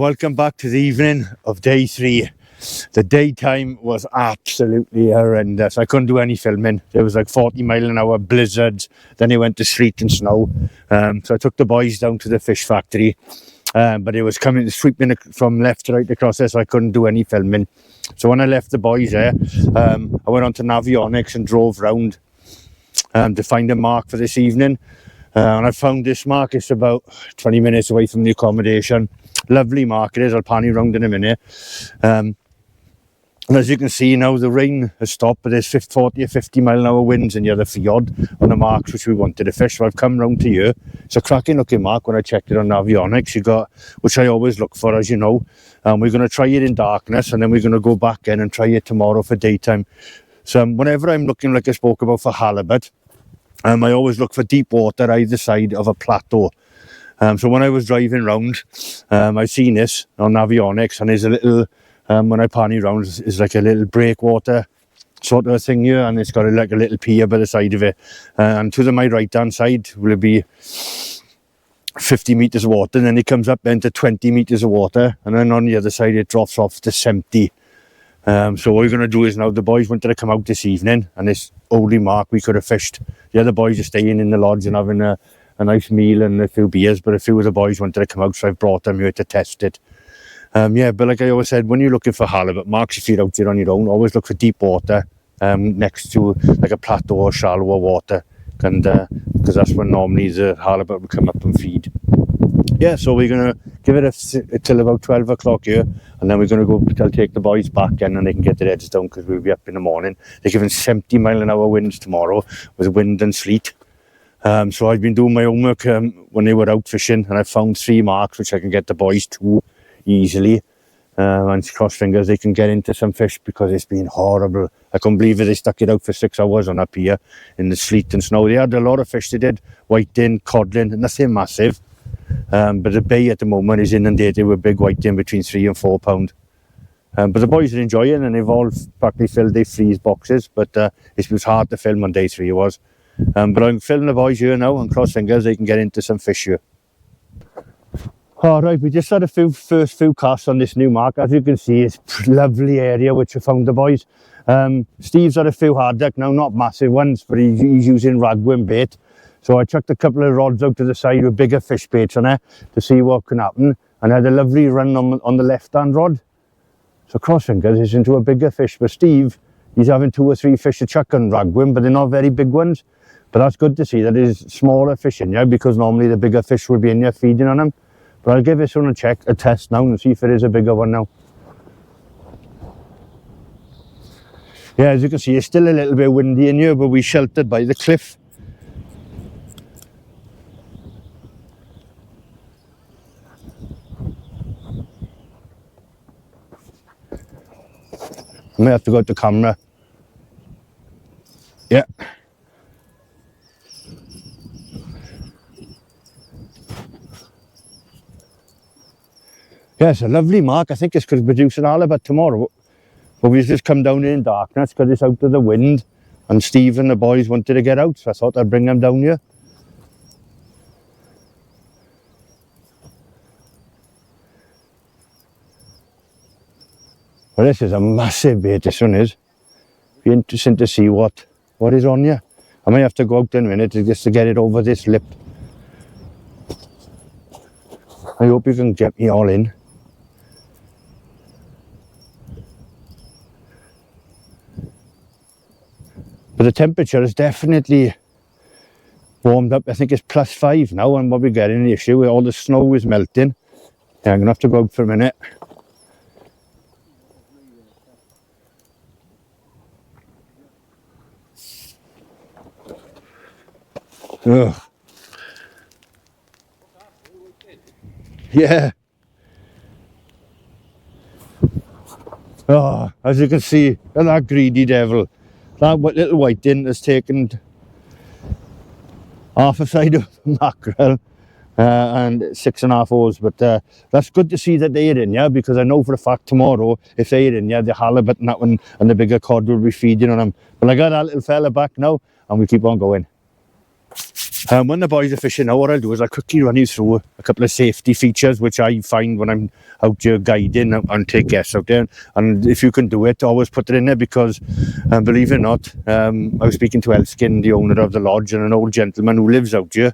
welcome back to the evening of day 3. The daytime was absolutely horrendous. I couldn't do any filming. There was like 40-mile-an-hour blizzards. Then it went to sleet and snow. So I took the boys down to the fish factory. But it was sweeping from left to right across there, so I couldn't do any filming. So when I left the boys there, I went on to Navionics and drove round to find a mark for this evening. And I found this mark. It's about 20 minutes away from the accommodation. Lovely mark it is. I'll pan you round in a minute. And as you can see now, the rain has stopped, but there's 40 or 50-mile-an-hour winds in the other fjord on the marks which we wanted to fish. So I've come round to here. It's a cracking looking mark when I checked it on Navionics. You got, which I always look for, as you know. We're going to try it in darkness, and then we're going to go back in and try it tomorrow for daytime. So whenever I'm looking, like I spoke about, for halibut, I always look for deep water either side of a plateau. So when I was driving round, I've seen this on Navionics, and there's a little, when I pan it round, it's like a little breakwater sort of thing here, and it's got like a little pier by the side of it. And to my right hand side will be 50 meters of water, and then it comes up into 20 meters of water, and then on the other side it drops off to 70. So what we're going to do is now, the boys wanted to come out this evening, and this only mark we could have fished. The other boys are staying in the lodge and having a nice meal and a few beers, but a few of the boys wanted to come out, so I've brought them here to test it. Yeah, but like I always said, when you're looking for halibut marks, if you're out here on your own, always look for deep water next to like a plateau or shallower water, and because that's when normally the halibut will come up and feed. Yeah, so we're going to give it till about 12 o'clock here, and then we're going to go, I'll take the boys back in and they can get their heads down, because we'll be up in the morning. They're giving 70-mile-an-hour winds tomorrow with wind and sleet. So I've been doing my homework when they were out fishing, and I found 3 marks which I can get the boys to easily. And cross fingers they can get into some fish, because it's been horrible. I couldn't believe it. They stuck it out for 6 hours on up here in the sleet and snow. They had a lot of fish. They did whiting, codling, nothing massive. But the bay at the moment is inundated with big whiting between 3 and 4 pound. But the boys are enjoying, and they've all practically filled their freeze boxes. But it was hard to film on day 3, it was. But I'm filming the boys here now, and cross fingers they can get into some fish here. Alright, we just had first few casts on this new mark. As you can see, it's a lovely area which I found the boys. Steve's had a few haddock now, not massive ones, but he's using ragworm bait. So I chucked a couple of rods out to the side with bigger fish baits on it to see what can happen. And I had a lovely run on the left-hand rod. So cross fingers is into a bigger fish. But Steve, he's having 2 or 3 fish to chuck on ragworm, but they're not very big ones. But that's good to see that there's smaller fish in here, because normally the bigger fish will be in here feeding on them. But I'll give this one a test now and see if it is a bigger one now. Yeah, as you can see, it's still a little bit windy in here, but we're sheltered by the cliff. I may have to go to camera. Yeah. Yeah, it's a lovely mark. I think it's going to produce an halibut tomorrow. But we've just come down in darkness because it's out of the wind. And Steve and the boys wanted to get out, so I thought I'd bring them down here. Well, this is a massive bait, this one is. Be interesting to see what is on here. I may have to go out in a minute just to get it over this lip. I hope you can get me all in. But the temperature is definitely warmed up. I think it's +5 now, and what we're getting the issue with all the snow is melting. Yeah, I'm gonna have to go out for a minute. Ugh. Yeah. Oh, as you can see, that greedy devil. That little whiting has taken half a side of mackerel and 6.5 oars. But that's good to see that they're in, yeah, because I know for a fact tomorrow, if they're in, yeah, the halibut and that one and the bigger cod will be feeding on them. But I got that little fella back now, and we keep on going. When the boys are fishing now, what I'll do is I'll quickly run you through a couple of safety features which I find when I'm out here guiding and take guests out there. And if you can do it, always put it in there, because believe it or not, I was speaking to Elskin, the owner of the lodge, and an old gentleman who lives out here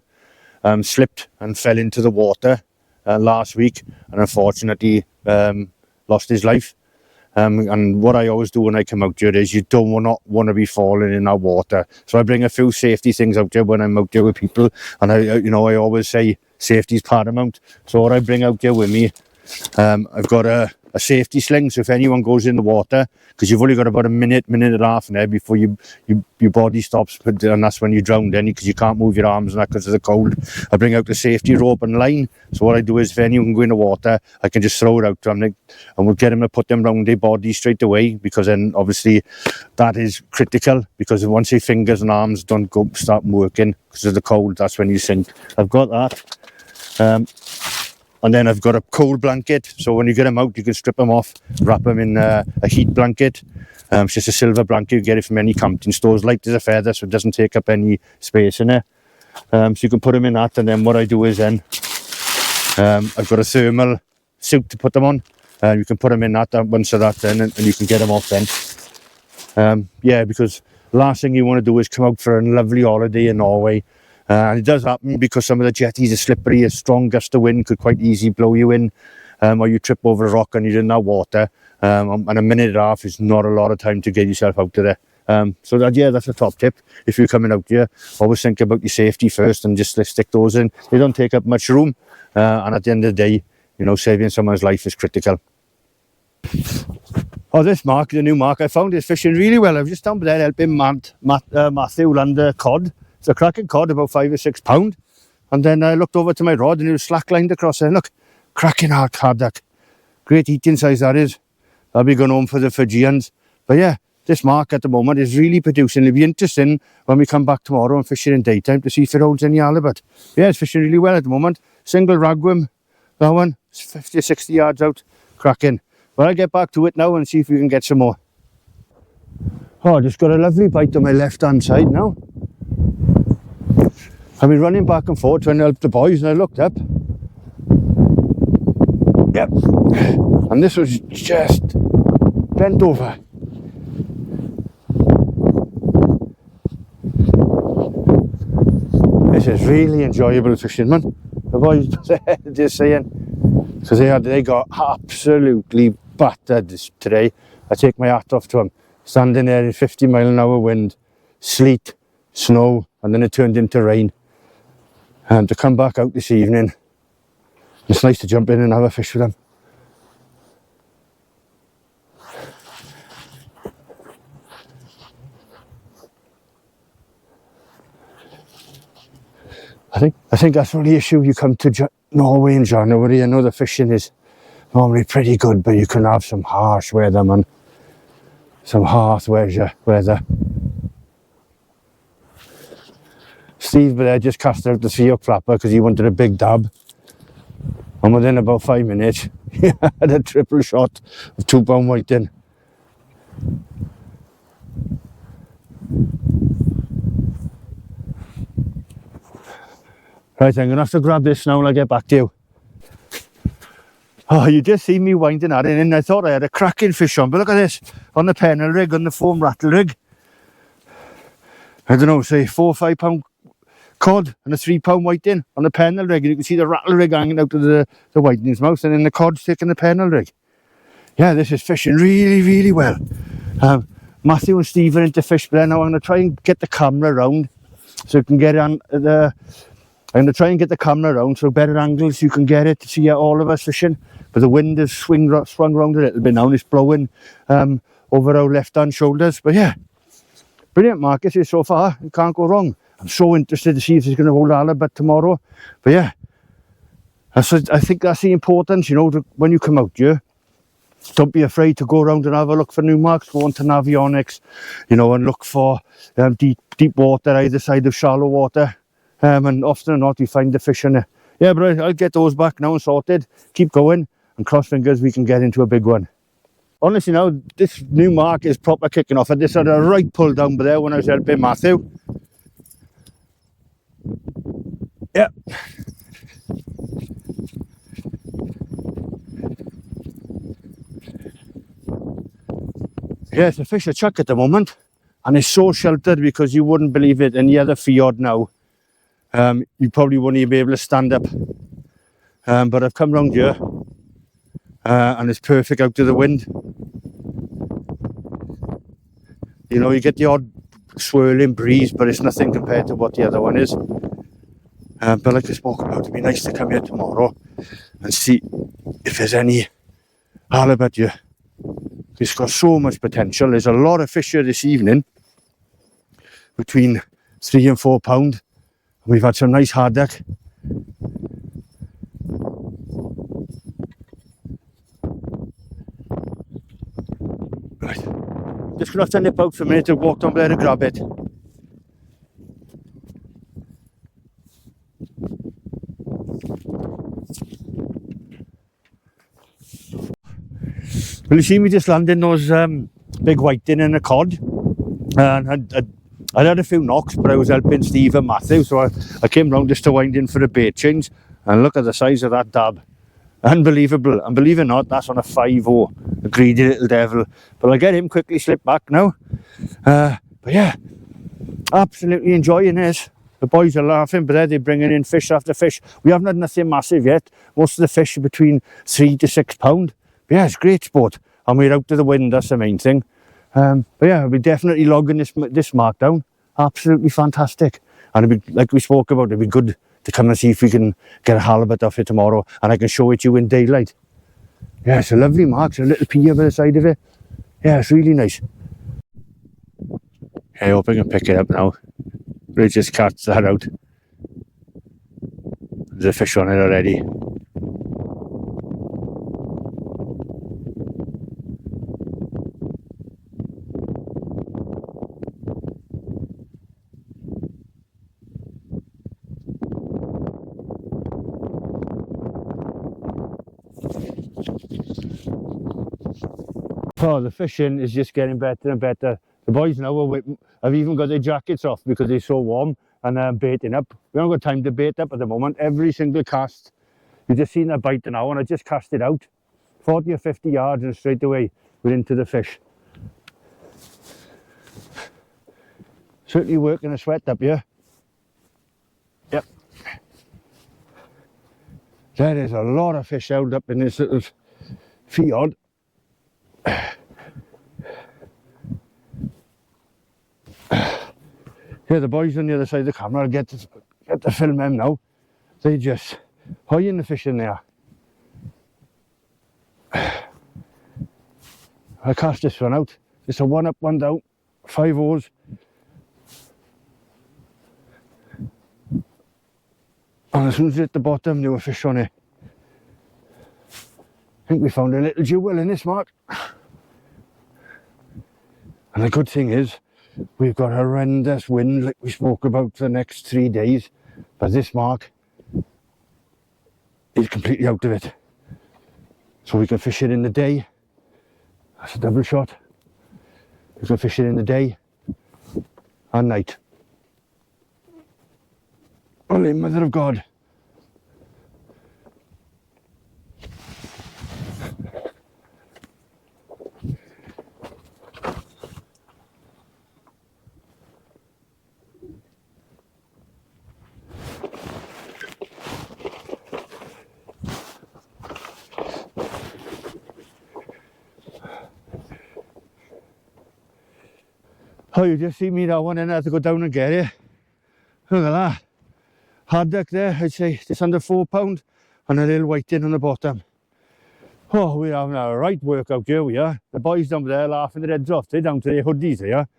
slipped and fell into the water last week, and unfortunately lost his life. And what I always do when I come out here is you don't want to be falling in that water. So I bring a few safety things out there when I'm out there with people, and I always say safety is paramount. So what I bring out there with me, I've got a safety sling, so if anyone goes in the water, because you've only got about a minute and a half in there before your body stops, and that's when you drown then, because you can't move your arms and that because of the cold. I bring out the safety rope and line, so what I do is if anyone can go in the water, I can just throw it out to them, and we'll get them to put them around their body straight away, because then obviously that is critical, because once your fingers and arms don't start working because of the cold, that's when you sink. I've got that. And then I've got a cold blanket, so when you get them out, you can strip them off, wrap them in a heat blanket. It's just a silver blanket, you get it from any camping stores, light as a feather, so it doesn't take up any space in there. So you can put them in that, and then what I do is then, I've got a thermal suit to put them on. You can put them in that once of that then, and you can get them off then. Yeah, because the last thing you want to do is come out for a lovely holiday in Norway. And it does happen because some of the jetties are slippery. A strong gust of wind could quite easily blow you in, or you trip over a rock and you're in that water. And a minute and a half is not a lot of time to get yourself out of there. So that's a top tip. If you're coming out here, always think about your safety first and just stick those in. They don't take up much room, and at the end of the day, saving someone's life is critical. Oh, this Mark, the new Mark, I found is fishing really well. I was just down there helping Matthew land a cod. It's a cracking cod, about 5 or 6 pound. And then I looked over to my rod and it was slack-lined across there. Look, cracking Cod Haddock. Great eating size that is. I'll be going home for the Fijians. But yeah, this Mark at the moment is really producing. It'll be interesting when we come back tomorrow and fish it in daytime to see if it holds any halibut. Yeah, it's fishing really well at the moment. Single ragworm, that one. It's 50 or 60 yards out. Cracking. But I'll get back to it now and see if we can get some more. Oh, I just got a lovely bite on my left-hand side now. I've been running back and forth trying to help the boys, and I looked up. Yep. And this was just bent over. This is really enjoyable fishing, man. The boys just saying, because they got absolutely battered today. I take my hat off to them. Standing there in 50 mile an hour wind, sleet, snow, and then it turned into rain. And to come back out this evening, it's nice to jump in and have a fish with them. I think that's the only issue. You come to Norway in January, I know the fishing is normally pretty good, but you can have some harsh weather, man. Some harsh weather. Steve there just cast out the 3 o'clock flapper because he wanted a big dab. And within about 5 minutes, he had a triple shot of 2 pound whiting. Right, I'm going to have to grab this now and I'll get back to you. Oh, you just see me winding at it, and I thought I had a cracking fish on, but look at this, on the pennel rig, on the foam rattle rig. I don't know, say 4 or 5 pound cod and a 3 pound whiting on the pennel rig, and you can see the rattle rig hanging out of the whiting's mouth, and then the cod sticking the pennel rig. Yeah, this is fishing really, really well. Matthew and Steve are into fish, but now I'm going to try and get the camera around so you can get on the... I'm going to try and get the camera around so better angles you can get it to see all of us fishing. But the wind has swung around a little bit now and it's blowing over our left-hand shoulders. But yeah, brilliant market here so far. You can't go wrong. I'm so interested to see if it's going to hold halibut tomorrow. But yeah, I think that's the importance, when you come out here. Don't be afraid to go around and have a look for new marks. Go on to Navionics, and look for deep water either side of shallow water. And often or not, you find the fish in it. Yeah, but I'll get those back now and sorted. Keep going, and cross fingers we can get into a big one. Honestly now, this new mark is proper kicking off. I just had a right pull down there when I was helping Matthew. Yeah. Yeah, it's a fish a chuck at the moment, and it's so sheltered because you wouldn't believe it. Any other fjord now, you probably wouldn't even be able to stand up. But I've come round here, and it's perfect out to the wind. You know, you get the odd swirling breeze, but it's nothing compared to what the other one is. But like I spoke about, it'd be nice to come here tomorrow and see if there's any halibut here. It's got so much potential. There's a lot of fish here this evening, between 3 and 4 pound. We've had some nice haddock. Right, just gonna have to nip out for a minute to walk down there to grab it. Well, you see me just landing those big whiting and a cod, and I'd had a few knocks, but I was helping Steve and Matthew, so I came round just to wind in for a bait change, and look at the size of that dab. Unbelievable. And believe it or not, that's on a 5-0, a greedy little devil. But I'll get him quickly slipped back now. But yeah, absolutely enjoying this. The boys are laughing, but they're bringing in fish after fish. We haven't had nothing massive yet. Most of the fish are between 3 to 6 pound. But yeah, it's great sport. And we're out to the wind, that's the main thing. But yeah, I'll be definitely logging this mark down. Absolutely fantastic. And it'd be, like we spoke about, it'd be good to come and see if we can get a halibut off it tomorrow, and I can show it to you in daylight. Yeah, it's a lovely mark. It's a little pier by the side of it. Yeah, it's really nice. I hope I can pick it up now. We just cast that out. There's a fish on it already. Oh, the fishing is just getting better and better. The boys now have even got their jackets off because it's so warm, and baiting up. We haven't got time to bait up at the moment. Every single cast, you've just seen a bite now, and I just cast it out 40 or 50 yards, and straight away we're into the fish. Certainly working a sweat up here. Yep. There is a lot of fish held up in this little fjord. Yeah, the boys on the other side of the camera get to film them now. They just hoying the fish in there. I cast this one out. It's a 1 up, 1 down, 5 oars. And as soon as it hit the bottom, there were fish on it. I think we found a little jewel in this mark. And the good thing is, we've got horrendous wind like we spoke about for the next 3 days. But this mark is completely out of it. So we can fish it in the day. That's a double shot. We can fish it in the day and night. Holy Mother of God. Oh, you just see me that one, and I have to go down and get it. Look at that. Haddock there, I'd say just under 4 pound, and a little whiting on the bottom. Oh, we're having a right workout here, we are. The boys down there laughing their heads off. They're down to their hoodies here.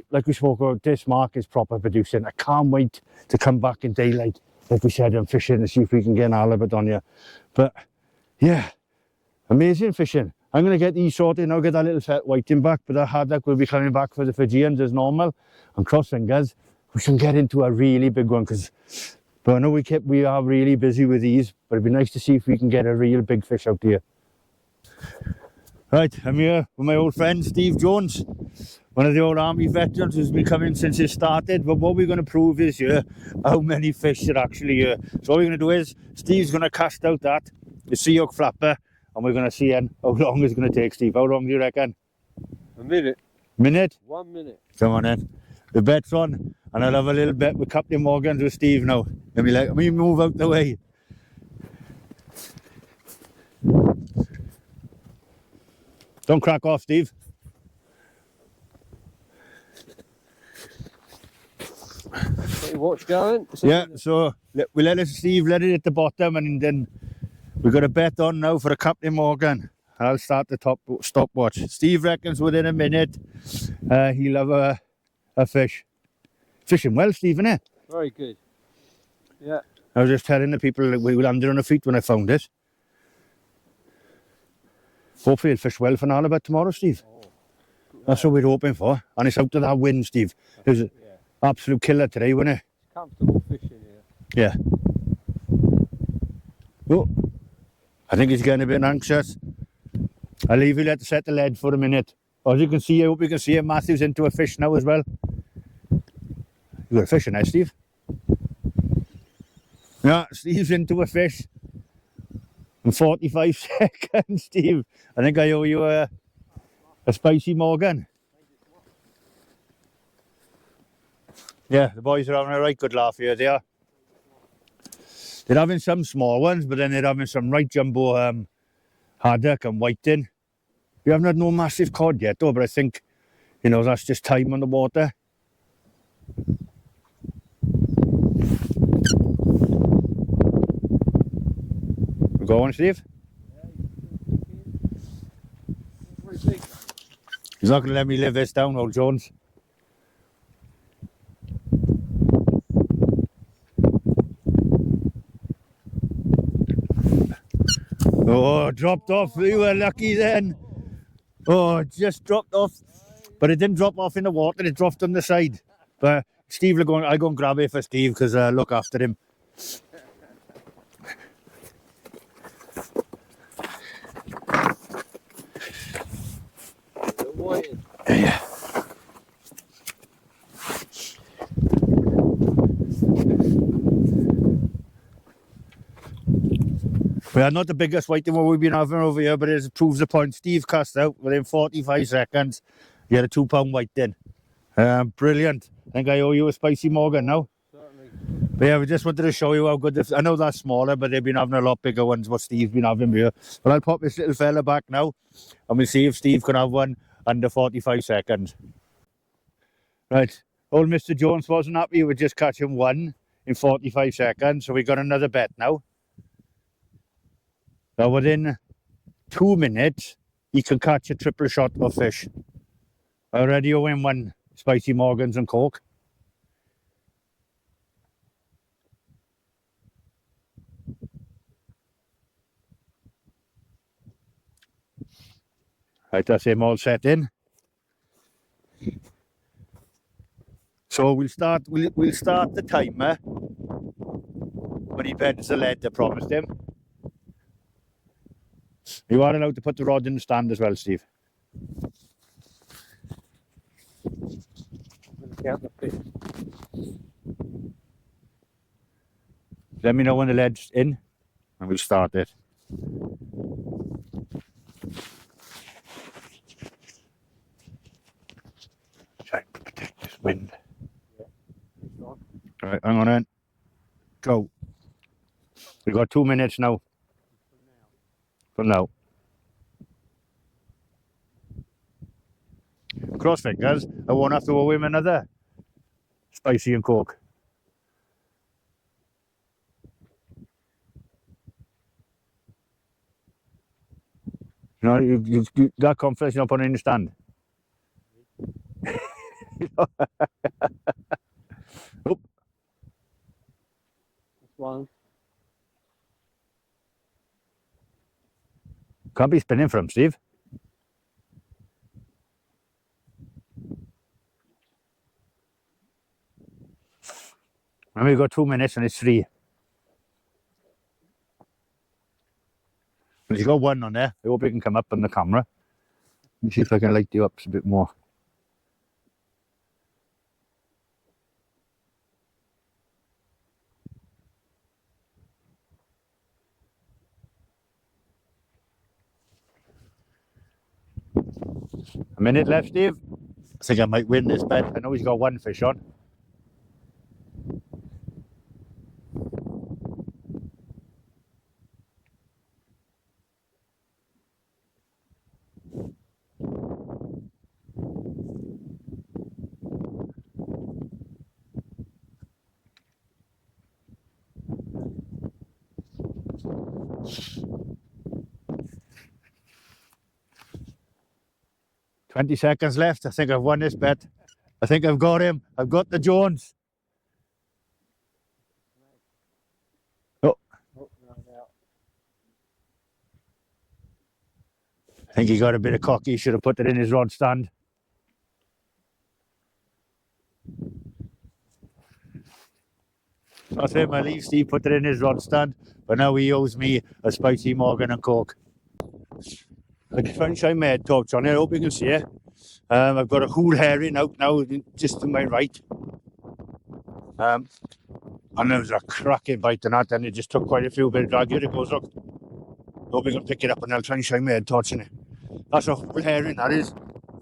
Like we spoke about, this mark is proper producing. I can't wait to come back in daylight, like we said, and fishing and see if we can get an halibut on here. But yeah, amazing fishing. I'm going to get these sorted now, get that little fat whiting back, but that haddock will be coming back for the Fijians as normal. And cross fingers, we can get into a really big one, but I know we are really busy with these, but it'd be nice to see if we can get a real big fish out here. Right, I'm here with my old friend Steve Jones. one of the old army veterans who's been coming since it started. But what we're going to prove is here how many fish are actually here. So what we're going to do is Steve's going to cast out the sea hook flapper, and we're going to see how long it's going to take. Steve, how long do you reckon? A minute. Minute? 1 minute. Come on then. The bet's on, and I'll have a little bet with Captain Morgan's with Steve now. Let me move out the way. Don't crack off, Steve. Got your watch going? Yeah, so we let Steve let it at the bottom, and then we've got a bet on now for a Captain Morgan. I'll start the stopwatch. Steve reckons within a minute he'll have a fish. Fishing well, Steve, innit? Very good. Yeah. I was just telling the people that we landed on our feet when I found it. Hopefully he'll fish well for Narrabeen tomorrow, Steve. Oh, that's what we're hoping for. And it's out of that wind, Steve. It was an absolute killer today, wasn't it? It's comfortable fishing here. Yeah. Oh, I think he's getting a bit anxious. I'll leave you let set the lead for a minute. As you can see, I hope you can see it. Matthew's into a fish now as well. You got a fish in there, Steve? Yeah, Steve's into a fish. In 45 seconds, Steve. I think I owe you a spicy Morgan. Yeah, the boys are having a right good laugh here, they are. They're having some small ones, but then they're having some right jumbo haddock and whiting. We haven't had no massive cod yet though, but I think, you know, that's just time on the water. We go on, Steve? He's not going to let me live this down, old Jones. Oh, dropped off. We were lucky then. Oh, it just dropped off. But it didn't drop off in the water, it dropped on the side. But Steve, I'll go and grab it for Steve because I look after him. Yeah. We are not the biggest whiting one we've been having over here, but it proves the point. Steve cast out within 45 seconds. He had a 2 pound whiting. Brilliant. I think I owe you a spicy Morgan now. Certainly. But yeah, we just wanted to show you how good I know that's smaller, but they've been having a lot bigger ones what Steve's been having here. But I'll pop this little fella back now and we'll see if Steve can have one under 45 seconds. Right, old Mr. Jones wasn't happy with just catching one in 45 seconds, so we got another bet now. So within 2 minutes, he can catch a triple shot of fish. I already owe him one spicy Morgans and Coke. Right, that's him all set in. So we'll start the timer when he bends the lead I promised him. You are allowed to put the rod in the stand as well, Steve. Count the fish. Let me know when the lead's in and we'll start it. Try to protect this wind. Right, hang on then. Go. We've got 2 minutes now. For now. Cross fingers, I won't have to owe him another spicy and Coke. You know, you got confidence you're not putting it in the stand. Oop. That's one. Can't be spinning for him, Steve. And we've got 2 minutes and it's 3. But he's got one on there. I hope he can come up on the camera. Let me see if I can light you up a bit more. A minute left, Steve. I think I might win this bet. I know he's got one fish on. "20 seconds left. I think I've won this bet. I think I've got him. I've got the Jones." Oh, Oh, no, no. I think he got a bit of cocky. He should have put it in his rod stand. That's him. I leave Steve put it in his rod stand, but now he owes me a spicy Morgan and Coke. I can try and shine my head torch on it. I hope you can see it. I've got a whole herring out now, just to my right. And there was a cracking bite on that, and it just took quite a few bit of drag. Here it goes, look. Hope you can pick it up, and I'll try and shine my head torch on it. That's a whole herring, that is.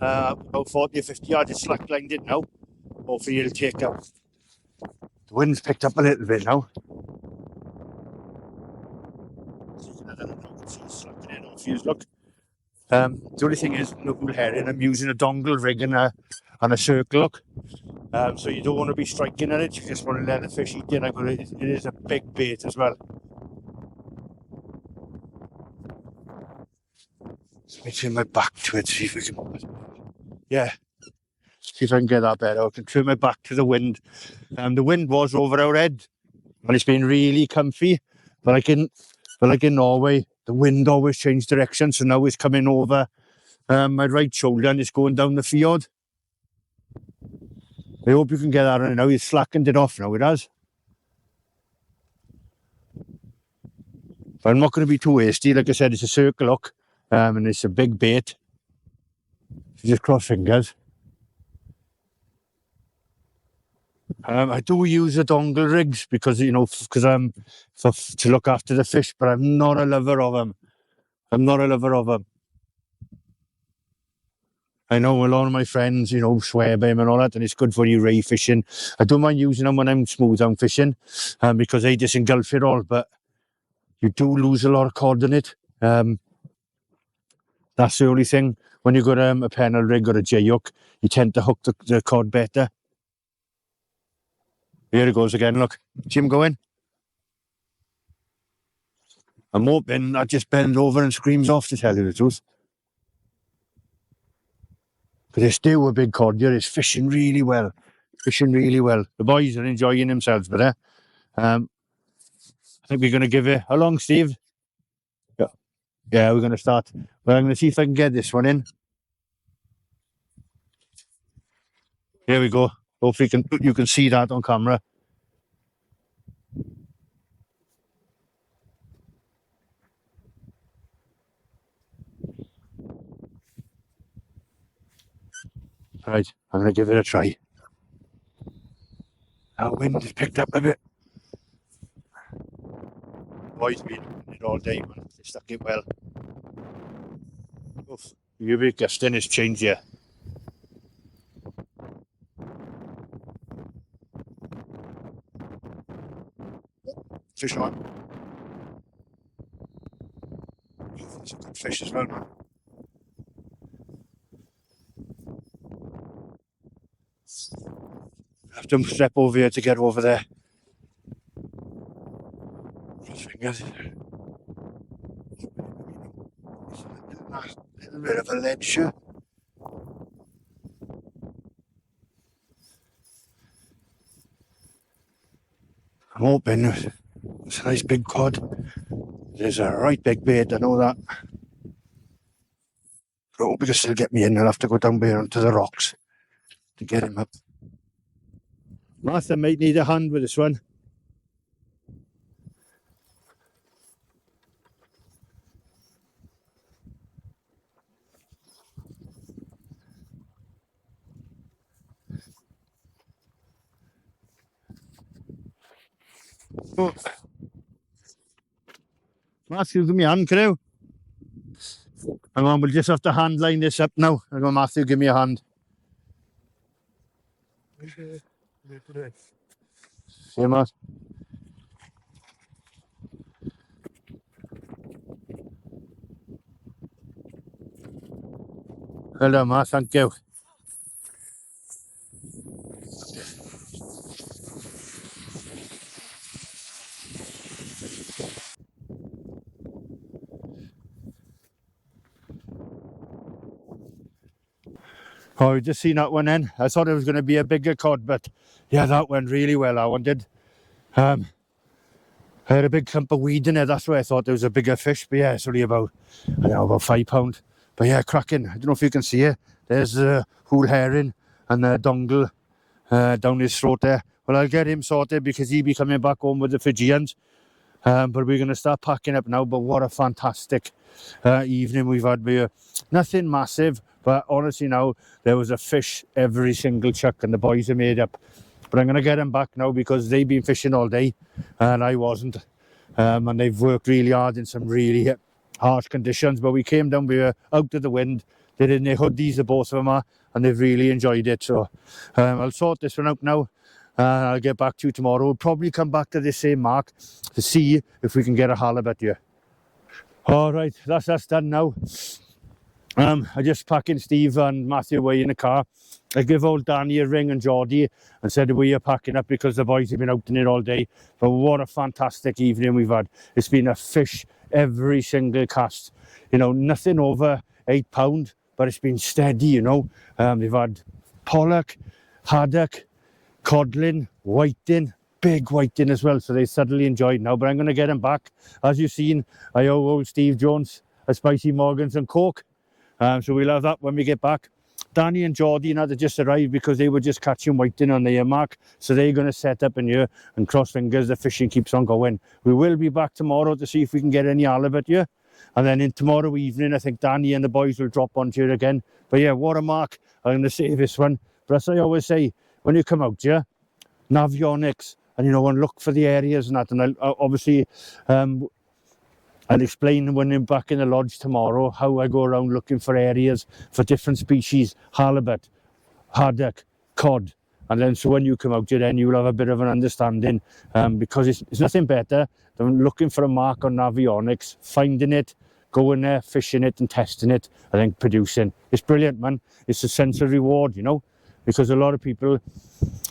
About 40 or 50 yards, it's slack-lined it now. Hopefully it'll take out. The wind's picked up a little bit now. Look. The only thing is, the whole herring, I'm using a dongle rig and a circle hook. So you don't want to be striking at it, you just want to let the fish eat it. It is a big bait as well. Let me turn my back to it, see if we can. Yeah. See if I can get that better. I can turn my back to the wind. The wind was over our head, and it's been really comfy. But like in Norway, the wind always changed direction, so now it's coming over my right shoulder and it's going down the fjord. I hope you can get that on it now. He's slackened it off now, it has. But I'm not going to be too hasty. Like I said, it's a circle hook, and it's a big bait. So just cross fingers. I do use the dongle rigs because, you know, to look after the fish, but I'm not a lover of them. I'm not a lover of them. I know a lot of my friends, you know, swear by them and all that, and it's good for you ray fishing. I don't mind using them when I'm smooth down fishing, because they just engulf it all, but you do lose a lot of cod in it. That's the only thing. When you got a pennel rig or a J-hook, you tend to hook the cod better. Here it goes again, look. See him going? I'm hoping that just bends over and screams off, to tell you the truth. Because it's still a big cod here. It's fishing really well. Fishing really well. The boys are enjoying themselves, but I think we're going to give it. How long, Steve? Yeah, we're going to start. Well, I'm going to see if I can get this one in. Here we go. Hopefully you can see that on camera. Right, I'm going to give it a try. That wind has picked up a bit. Boys been in it all day, man. They stuck it well. Oof. You'll be gusting his change here. Fish on. It's a good fish as well, man. I have to step over here to get over there. Fingers. A little bit of a ledge here. I'm hoping it's a nice big cod. There's a right big bait, I know that. But I hope he can still get me in. I'll have to go down here onto the rocks to get him up. Martha might need a hand with this one. Oh. Matthew, give me a hand, can you? Hang on, we'll just have to hand line this up now. Hang on, Matthew, give me a hand. See you, Matt. Well done, Matt, thank you. Oh, we just seen that one then. I thought it was going to be a bigger cod, but yeah, that went really well, that one did. I had a big clump of weed in it, that's why I thought there was a bigger fish, but yeah, it's only about, I don't know, about £5. But yeah, cracking. I don't know if you can see it. There's the whole herring and the dongle down his throat there. Well, I'll get him sorted because he'll be coming back home with the Fijians. But we're going to start packing up now. But what a fantastic evening we've had here. Nothing massive, but honestly now, there was a fish every single chuck and the boys are made up. But I'm going to get them back now because they've been fishing all day and I wasn't. And they've worked really hard in some really harsh conditions. But we came down here out of the wind. They're in their hoodies, the both of them are, and they've really enjoyed it. So I'll sort this one out now. I'll get back to you tomorrow. We'll probably come back to this same mark to see if we can get a halibut here. All right, that's us done now. I just packing Steve and Matthew away in the car. I give old Danny a ring and Geordie and said we are packing up because the boys have been out in it all day. But what a fantastic evening we've had. It's been a fish every single cast. You know, nothing over £8, but it's been steady, you know. They've had pollock, haddock, codlin, whiting, big whiting as well. So they suddenly enjoyed now. But I'm going to get them back. As you've seen, I owe old Steve Jones a Spicy Morgans and Coke. So we'll have that when we get back. Danny and Geordie now, they just arrived because they were just catching whiting on the earmark. So they're going to set up in here and cross fingers the fishing keeps on going. We will be back tomorrow to see if we can get any halibut here. And then in tomorrow evening, I think Danny and the boys will drop onto here again. But yeah, what a mark. I'm going to save this one. But as I always say, when you come out here, navionics, and you know, and look for the areas and that. And obviously, I'll explain when I'm back in the lodge tomorrow how I go around looking for areas for different species, halibut, haddock, cod. And then so when you come out here, then you'll have a bit of an understanding because it's nothing better than looking for a mark on navionics, finding it, going there, fishing it and testing it, and then producing. It's brilliant, man. It's a sense of reward, you know, because a lot of people,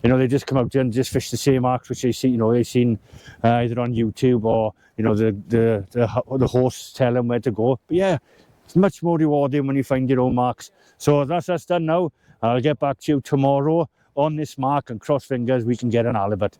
you know, they just come out here and just fish the same marks which they see, you know, they've seen either on YouTube or, you know, the hosts tell them where to go. But yeah, it's much more rewarding when you find your own marks. So that's us done now. I'll get back to you tomorrow on this mark and cross fingers we can get an halibut.